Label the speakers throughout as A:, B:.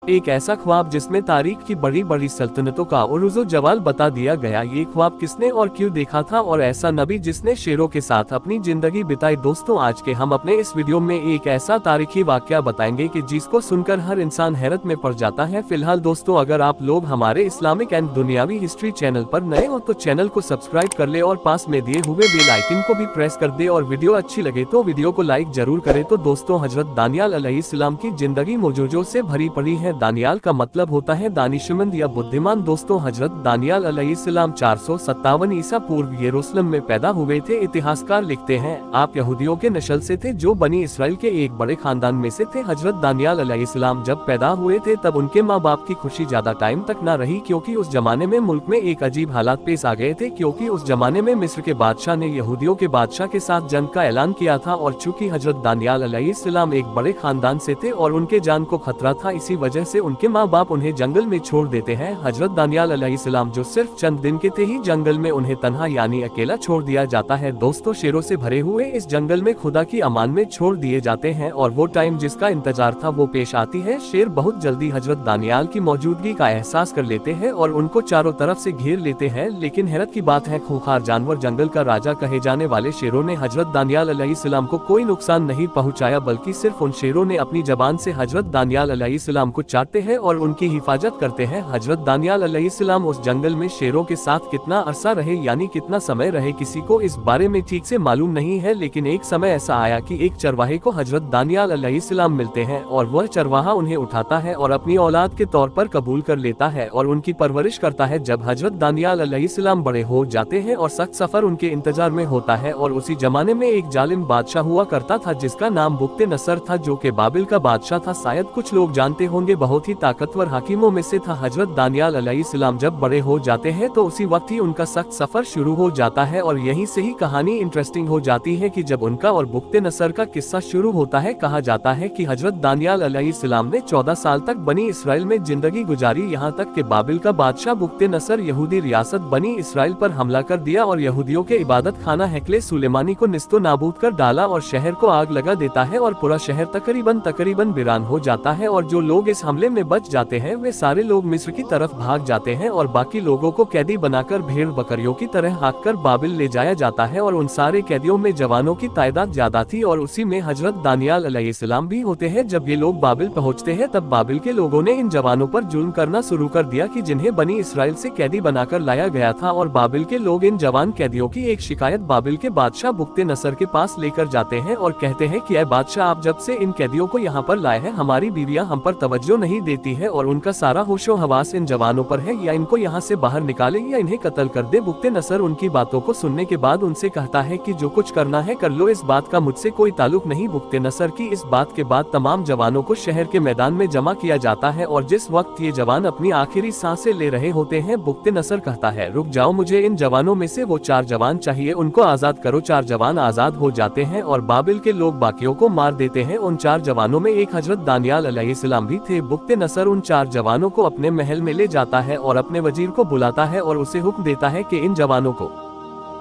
A: एक ऐसा ख्वाब जिसमें तारीख की बड़ी बड़ी सल्तनतों का उरूज़ो जवाल बता दिया गया। ये ख्वाब किसने और क्यों देखा था, और ऐसा नबी जिसने शेरों के साथ अपनी जिंदगी बिताई। दोस्तों, आज के हम अपने इस वीडियो में एक ऐसा तारीखी वाकया बताएंगे कि जिसको सुनकर हर इंसान हैरत में पड़ जाता है। फिलहाल दोस्तों, अगर आप लोग हमारे इस्लामिक एंड दुनियावी हिस्ट्री चैनल पर नए हो तो चैनल को सब्सक्राइब कर ले और पास में दिए हुए बेल आइकन को भी प्रेस कर दे, और वीडियो अच्छी लगे तो वीडियो को लाइक जरूर करे। तो दोस्तों, हजरत दानियाल अलैहिस्सलाम की जिंदगी मौजूजों से भरी पड़ी है। दानियाल का मतलब होता है दानिशमंद या बुद्धिमान। दोस्तों, हजरत दानियाल अलैहिस्सलाम 457 ईसा पूर्व यरूशलेम में पैदा हुए थे। इतिहासकार लिखते हैं, आप यहूदियों के नस्ल से थे जो बनी इसराइल के एक बड़े खानदान में से थे। हजरत दानियाल अलैहिस्सलाम जब पैदा हुए थे तब उनके माँ बाप की खुशी ज्यादा टाइम तक न रही, क्योंकि उस जमाने में मुल्क में एक अजीब हालात पेश आ गए थे। क्योंकि उस जमाने में मिस्र के बादशाह ने यहूदियों के बादशाह के साथ जंग का ऐलान किया था, और चूंकि हजरत दानियाल अलैहिस्सलाम एक बड़े खानदान से थे और उनके जान को खतरा था, इसी वजह से उनके माँ बाप उन्हें जंगल में छोड़ देते हैं। हजरत दानियाल अलैहिस्सलाम जो सिर्फ चंद दिन के थे ही जंगल में उन्हें तन्हा यानी अकेला छोड़ दिया जाता है। दोस्तों, शेरों से भरे हुए इस जंगल में खुदा की अमान में छोड़ दिए जाते हैं, और वो टाइम जिसका इंतजार था वो पेश आती है। शेर बहुत जल्दी हजरत दानियाल की मौजूदगी का एहसास कर लेते हैं और उनको चारों तरफ से घेर लेते हैं। लेकिन हैरत की बात है, खूंखार जानवर जंगल का राजा कहे जाने वाले शेरों ने हजरत दानियाल अलैहिस्सलाम को कोई नुकसान नहीं पहुंचाया, बल्कि सिर्फ उन शेरों ने अपनी जबान से हजरत दानियाल अलैहिस्सलाम को चाटते हैं और उनकी हिफाजत करते हैं। हजरत दानियाल अलैहिस्सलाम उस जंगल में शेरों के साथ कितना अरसा रहे यानी कितना समय रहे, किसी को इस बारे में ठीक से मालूम नहीं है। लेकिन एक समय ऐसा आया कि एक चरवाहे को हजरत दानियाल अलैहिस्सलाम मिलते हैं, और वह चरवाहा उन्हें उठाता है और अपनी औलाद के तौर पर कबूल कर लेता है और उनकी परवरिश करता है। जब हजरत दानियाल अलैहिस्सलाम बड़े हो जाते हैं और सख्त सफर उनके इंतजार में होता है, और उसी जमाने में एक जालिम बादशाह हुआ करता था जिसका नाम बुख्ते नसर था, जो कि बाबिल का बादशाह था। शायद कुछ लोग जानते होंगे, बहुत ही ताकतवर हाकिमों में से था। हजरत दानियाल अलैहिस्सलाम जब बड़े हो जाते हैं तो उसी वक्त ही उनका सख्त सफर शुरू हो जाता है, और यहीं से ही कहानी इंटरेस्टिंग हो जाती है कि जब उनका और बुख्ते नसर का किस्सा शुरू होता है। कहा जाता है कि हजरत दानियाल अलैहिस्सलाम ने 14 साल तक बनी इसराइल में जिंदगी गुजारी, यहाँ तक कि बाबिल का बादशाह बुख्ते नसर यहूदी रियासत बनी इसराइल पर हमला कर दिया और यहूदियों के इबादत खाना हैकले सुलेमानी को निस्तो नाबूद कर डाला और शहर को आग लगा देता है, और पूरा शहर तकरीबन वीरान हो जाता है। और जो लोग इस हमले में बच जाते हैं वे सारे लोग मिस्र की तरफ भाग जाते हैं, और बाकी लोगों को कैदी बनाकर भेड़ बकरियों की तरह हाँक कर बाबिल ले जाया जाता है। और उन सारे कैदियों में जवानों की तादाद ज्यादा थी, और उसी में हजरत दानियाल अलैहिस्सलाम भी होते हैं। जब ये लोग बाबिल पहुँचते हैं तब बाबिल के लोगों ने इन जवानों पर जुल्म करना शुरू कर दिया कि जिन्हें बनी इसराइल से कैदी बनाकर लाया गया था, और बाबिल के लोग इन जवान कैदियों की एक शिकायत बाबिल के बादशाह बुख्ते नसर के पास लेकर जाते हैं और कहते हैं कि ऐ बादशाह, आप जब से इन कैदियों को यहाँ पर लाए हैं हमारी बीवियां हम पर तवज्जो नहीं देती है, और उनका सारा होशो हवास इन जवानों पर है, या इनको यहाँ से बाहर निकाले या इन्हें कत्ल कर दे। बुख्ते नसर उनकी बातों को सुनने के बाद उनसे कहता है कि जो कुछ करना है कर लो, इस बात का मुझसे कोई ताल्लुक नहीं। बुख्ते नसर की इस बात के बाद तमाम जवानों को शहर के मैदान में जमा किया जाता है, और जिस वक्त ये जवान अपनी आखिरी सांसें ले रहे होते हैं, बुख्ते नसर कहता है, रुक जाओ, मुझे इन जवानों में से वो 4 जवान चाहिए, उनको आजाद करो। 4 जवान आजाद हो जाते हैं और बाबिल के लोग बाकियों को मार देते हैं। उन 4 जवानों में एक हजरत दानियाल अलैहिस्सलाम भी थे। बुख्ते नसर उन 4 जवानों को अपने महल में ले जाता है और अपने वजीर को बुलाता है और उसे हुक्म देता है कि इन जवानों को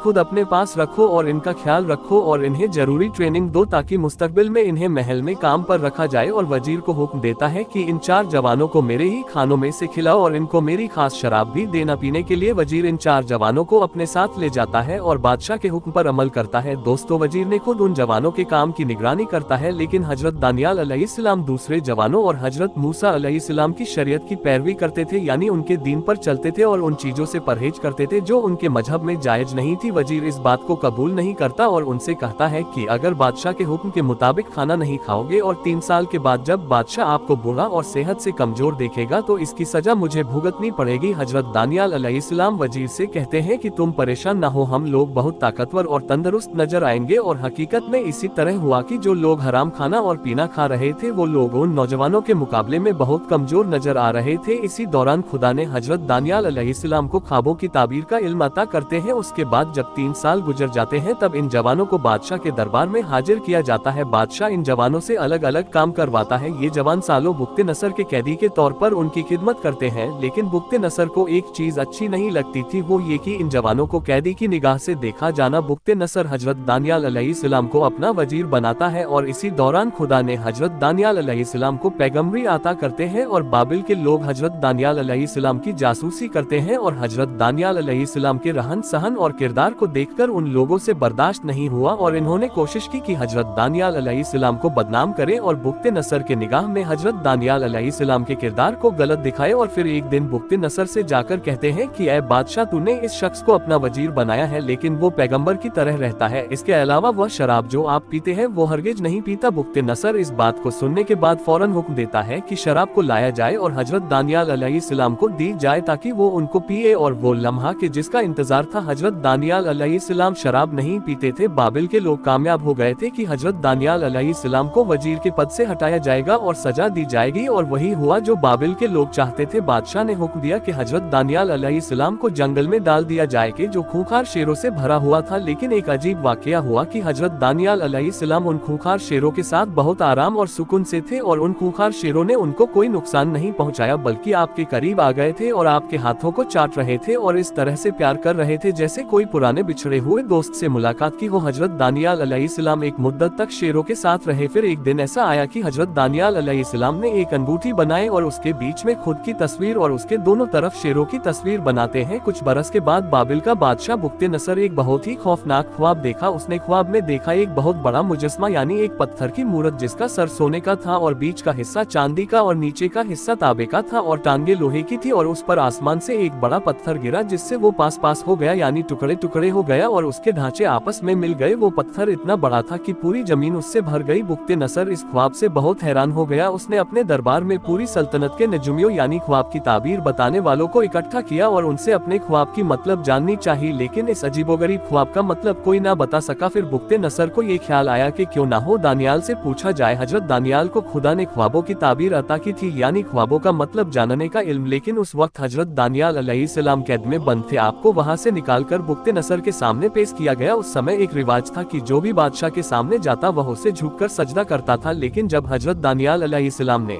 A: खुद अपने पास रखो और इनका ख्याल रखो और इन्हें जरूरी ट्रेनिंग दो ताकि मुस्तकबिल में इन्हें महल में काम पर रखा जाए। और वजीर को हुक्म देता है कि इन 4 जवानों को मेरे ही खानों में से खिलाओ और इनको मेरी खास शराब भी देना पीने के लिए। वजीर इन 4 जवानों को अपने साथ ले जाता है और बादशाह के हुक्म पर अमल करता है। दोस्तों, वजीर ने खुद उन जवानों के काम की निगरानी करता है, लेकिन हजरत दानियाल अलैहिस्सलाम दूसरे जवानों और हजरत मूसा अलैहिस्सलाम की शरीयत की पैरवी करते थे, यानी उनके दीन पर चलते थे और उन चीजों से परहेज करते थे जो उनके मजहब में जायज नहीं थी। वजीर इस बात को कबूल नहीं करता और उनसे कहता है कि अगर बादशाह के हुक्म के मुताबिक खाना नहीं खाओगे और 3 साल के बाद जब बादशाह आपको बूढ़ा और सेहत से कमजोर देखेगा तो इसकी सजा मुझे भुगतनी पड़ेगी। हजरत दानियाल अलैहिस्सलाम वजीर से कहते हैं कि तुम परेशान न हो, हम लोग बहुत ताकतवर और तंदुरुस्त नजर आएंगे। और हकीकत में इसी तरह हुआ कि जो लोग हराम खाना और पीना खा रहे थे वो लोग उन नौजवानों के मुकाबले में बहुत कमजोर नजर आ रहे थे। इसी दौरान खुदा ने हजरत दानियाल अलैहिस्सलाम को ख्वाबों की ताबीर का इल्म अता करते हैं। उसके बाद जब 3 साल गुजर जाते हैं तब इन जवानों को बादशाह के दरबार में हाजिर किया जाता है। बादशाह इन जवानों से अलग अलग काम करवाता है। ये जवान सालों बुक्ते नसर के कैदी के तौर पर उनकी खिदमत करते हैं, लेकिन बुक्ते नसर को एक चीज अच्छी नहीं लगती थी, वो ये कि इन जवानों को कैदी की निगाह से देखा जाना। बुक्ते नसर हजरत दानियाल अलैहिस्सलाम को अपना वजीर बनाता है और इसी दौरान खुदा ने हजरत दानियाल अलैहिस्सलाम को पैगम्बरी अता करते हैं और बाबिल के लोग हजरत दानियाल अलैहिस्सलाम की जासूसी करते हैं और हजरत दानियाल अलैहिस्सलाम के रहन सहन और किरदार को देखकर उन लोगों से बर्दाश्त नहीं हुआ और इन्होंने कोशिश की कि हजरत दानियाल अलैहिस्सलाम को बदनाम करे और बुक्ते नसर के निगाह में हजरत दानियाल अलैहिस्सलाम के किरदार को गलत दिखाए। और फिर एक दिन बुक्ते नसर से जाकर कहते हैं कि ऐ बादशाह, तूने इस शख्स को अपना वजीर बनाया है, लेकिन वो पैगंबर की तरह रहता है। इसके अलावा वह शराब जो आप पीते हैं वो हरगिज नहीं पीता। बुक्ते नसर इस बात को सुनने के बाद फौरन हुक्म देता है कि शराब को लाया जाए और हजरत दानियाल अलैहिस्सलाम को दी जाए ताकि वो उनको पिए। और वो लम्हा के जिसका इंतजार था, हजरत दानियाल अलैहिस्सलाम शराब नहीं पीते थे। बाबिल के लोग कामयाब हो गए थे कि हजरत दानियाल अलैहिस्सलाम को वजीर के पद से हटाया जाएगा और सजा दी जाएगी, और वही हुआ जो बाबिल के लोग चाहते थे। बादशाह ने हुक्म दिया कि हजरत दानियाल अलैहिस्सलाम को जंगल में डाल दिया जाए कि जो खूंखार शेरों से भरा हुआ था। लेकिन एक अजीब वाकया हुआ कि हजरत दानियाल अलैहिस्सलाम उन खूंखार शेरों के साथ बहुत आराम और सुकून से थे और उन खूंखार शेरों ने उनको कोई नुकसान नहीं पहुंचाया, बल्कि आपके करीब आ गए थे और आपके हाथों को चाट रहे थे और इस तरह से प्यार कर रहे थे जैसे कोई पुराने बिछड़े हुए दोस्त से मुलाकात की हो। हजरत दानियाल अलैहिस्सलाम एक मुद्दत तक शेरों के साथ रहे। फिर एक दिन ऐसा आया कि हजरत दानियाल अलैहिस्सलाम ने एक अंगूठी बनाई और उसके बीच में खुद की तस्वीर और उसके दोनों तरफ शेरों की तस्वीर बनाते हैं। कुछ बरस के बाद बाबिल का बादशाह बुक्ते नसर एक बहुत ही खौफनाक ख्वाब देखा। उसने ख्वाब में देखा एक बहुत बड़ा मुजस्मा यानी एक पत्थर की मूरत जिसका सर सोने का था और बीच का हिस्सा चांदी का और नीचे का हिस्सा तांबे का था और टांगे लोहे की थी, और उस पर आसमान से एक बड़ा पत्थर गिरा जिससे वो पास पास हो गया यानी टुकड़े टुकड़े हो गया और उसके ढांचे आपस में मिल गए। वो पत्थर इतना बड़ा था कि पूरी जमीन उससे भर गई। बुक्ते नसर इस ख्वाब से बहुत हैरान हो गया। उसने अपने दरबार में पूरी सल्तनत के नजुमियों यानी ख्वाब की ताबीर बताने वालों को इकट्ठा किया और उनसे अपने ख्वाब की मतलब जाननी चाहिए, लेकिन इस अजीबोगरीब ख्वाब का मतलब कोई ना बता सका। फिर बुक्ते नसर को ये ख्याल आया कि क्यों ना हो दानियाल से पूछा जाए। हजरत दानियाल को खुदा ने ख्वाबों की ताबीर अता की थी यानी ख्वाबों का मतलब जानने का इल्म, लेकिन उस वक्त हजरत दानियाल अलैहिस्सलाम कैद में बंद थे। आपको वहाँ से निकालकर बुक्ते नसर के सामने पेश किया गया। उस समय एक रिवाज था कि जो भी बादशाह के सामने जाता वह उसे झुककर सजदा करता था, लेकिन जब हजरत दानियाल अलैहिस्सलाम ने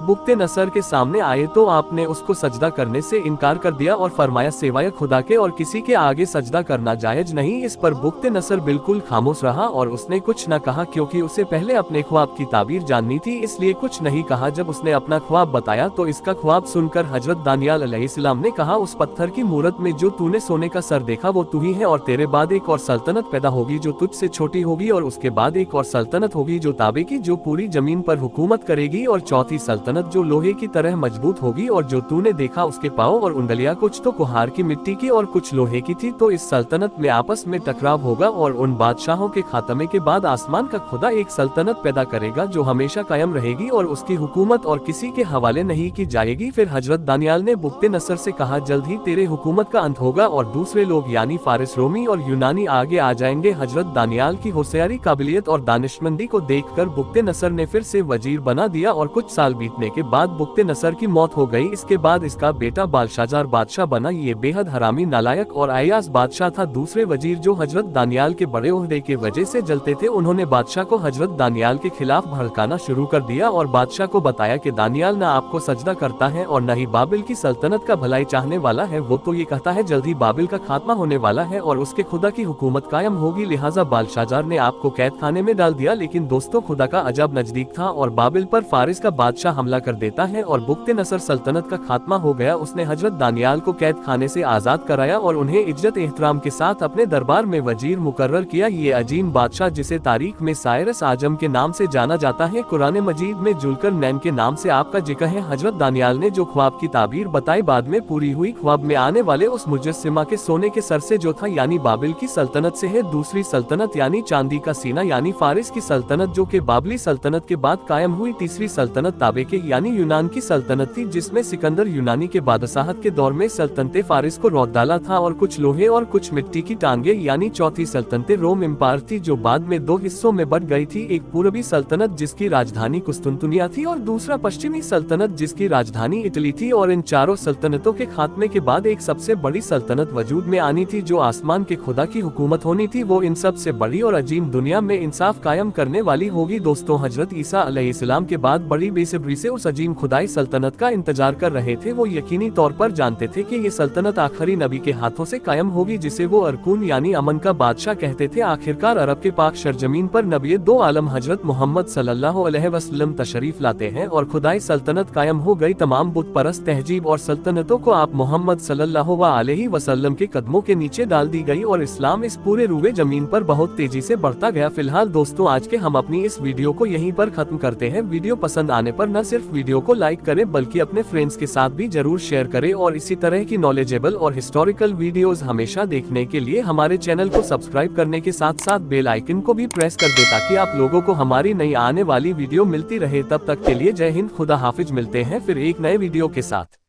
A: बुक्ते नसर के सामने आए तो आपने उसको सजदा करने से इनकार कर दिया और फरमाया सिवाय खुदा के और किसी के आगे सजदा करना जायज नहीं। इस पर बुक्ते नसर बिल्कुल खामोश रहा और उसने कुछ न कहा क्योंकि उसे पहले अपने ख्वाब की ताबीर जाननी थी, इसलिए कुछ नहीं कहा। जब उसने अपना ख्वाब बताया तो इसका ख्वाब सुनकर हजरत दानियाल अलैहिस्सलाम ने कहा, उस पत्थर की मूरत में जो तूने सोने का सर देखा वो तू ही है और तेरे बाद एक और सल्तनत पैदा होगी जो तुझसे छोटी होगी और उसके बाद एक और सल्तनत होगी जो ताबे की, जो पूरी जमीन पर हुकूमत करेगी, और चौथी सल्तनत जो लोहे की तरह मजबूत होगी। और जो तूने देखा उसके पाँव और उंगलियां कुछ तो कुहार की मिट्टी की और कुछ लोहे की थी, तो इस सल्तनत में आपस में टकराव होगा और उन बादशाहों के खात्मे के बाद आसमान का खुदा एक सल्तनत पैदा करेगा जो हमेशा कायम रहेगी और उसकी हुकूमत और किसी के हवाले नहीं की जाएगी। फिर हजरत दानियाल ने बुक्ते नसर से कहा, जल्द ही तेरे हुकूमत का अंत होगा और दूसरे लोग यानी फारिस, रोमी और यूनानी आगे आ जाएंगे। हजरत दानियाल की होशियारी, काबिलियत और दानिशमंदी को देखकर बुक्ते नसर ने फिर से वजीर बना दिया और कुछ साल बीतने के बाद बुक्ते नसर की मौत हो गई। इसके बाद इसका बेटा बालशाजार बादशाह बना। ये बेहद हरामी, नालायक और अयास बादशाह था। दूसरे वजीर जो हजरत दानियाल के बड़े ओहदे के वजह से जलते थे, उन्होंने बादशाह को हजरत दानियाल के खिलाफ भड़काना शुरू कर दिया और बादशाह को बताया कि दानियाल न आपको सजदा करता है और न ही बाबिल की सल्तनत का भलाई चाहने वाला है। वो तो ये कहता है जल्द ही बाबिल का खात्मा होने वाला है और उसके खुदा की हुकूमत कायम होगी। लिहाजा बालशाजार ने आपको कैद खाने में डाल दिया। लेकिन दोस्तों, खुदा का अजब नजदीक था और बाबिल पर फारिस का बादशाह हमला कर देता है और बुक्ते नसर सल्तनत का खात्मा हो गया। उसने हजरत दानियाल को कैद खाने से आजाद कराया और उन्हें इज्जत एहतराम के साथ अपने दरबार में वजीर मुकर्रर किया। ये अजीम बादशाह, जिसे तारीख में साइरस आजम के नाम से जाना जाता है, कुरान मजीद में जुल्कर नैन के नाम से आपका जिक्र है। हजरत दानियाल ने जो ख्वाब की ताबीर बताई बाद में पूरी हुई। ख्वाब में आने वाले उस मुजस्सिमा के सोने के सर से जो था यानी बाबिल की सल्तनत से है। दूसरी सल्तनत यानी चांदी का सीना यानी फारिस की सल्तनत जो के बाबली सल्तनत के बाद कायम हुई। तीसरी सल्तनत ताबे के यानी यूनान की सल्तनत थी, जिसमें सिकंदर यूनानी के बादशाहत के दौर में सल्तनते फारिस को रौंद डाला था, और कुछ लोहे और कुछ मिट्टी की टांगे यानी चौथी सल्तनते रोम एम्पायर थी, जो बाद में 2 हिस्सों में बढ़ गई थी। एक पूर्वी सल्तनत जिसकी राजधानी कुस्तुनतुनिया थी और दूसरा पश्चिमी सल्तनत जिसकी राजधानी इटली थी। और इन चारों सल्तनतों के खात्मे के बाद एक सबसे बड़ी सल्तनत वजूद में आनी थी, जो आसमान के खुदा की हुकूमत होनी थी। वो इन सब से बड़ी और अजीम दुनिया में इंसाफ कायम करने वाली होगी। दोस्तों, हजरत ईसा अलैहिस्सलाम के बाद बड़ी बेसब्री से उस अजीम खुदाई सल्तनत का इंतजार कर रहे थे। वो यकीनी तौर पर जानते थे कि ये सल्तनत आखिरी नबी के हाथों से कायम होगी, जिसे वो अरकून यानी अमन का बादशाह कहते थे। आखिरकार अरब के पाक सरजमीन पर नबी दो आलम हजरत मोहम्मद सल्लल्लाहु अलैहि वसल्लम तशरीफ लाते हैं और खुदाई सल्तनत कायम हो गई। तमाम बुत परस्त तहजीब और सल्तनतों को आप मोहम्मद सल्लल्लाहु अलैहि वसल्लम के कदमों के नीचे डाल दी गई और इस्लाम इस पूरे रूबे जमीन पर बहुत तेजी से बढ़ता गया। फिलहाल दोस्तों, आज के हम अपनी इस वीडियो को यहीं पर खत्म करते हैं। वीडियो पसंद आने पर न सिर्फ वीडियो को लाइक करें बल्कि अपने फ्रेंड्स के साथ भी जरूर शेयर करें, और इसी तरह की नॉलेजेबल और हिस्टोरिकल वीडियोस हमेशा देखने के लिए हमारे चैनल को सब्सक्राइब करने के साथ साथ बेल आइकन को भी प्रेस कर दे, ताकि आप लोगों को हमारी नई आने वाली वीडियो मिलती रहे। तब तक के लिए जय हिंद, खुदा हाफिज। मिलते हैं फिर एक नए वीडियो के साथ।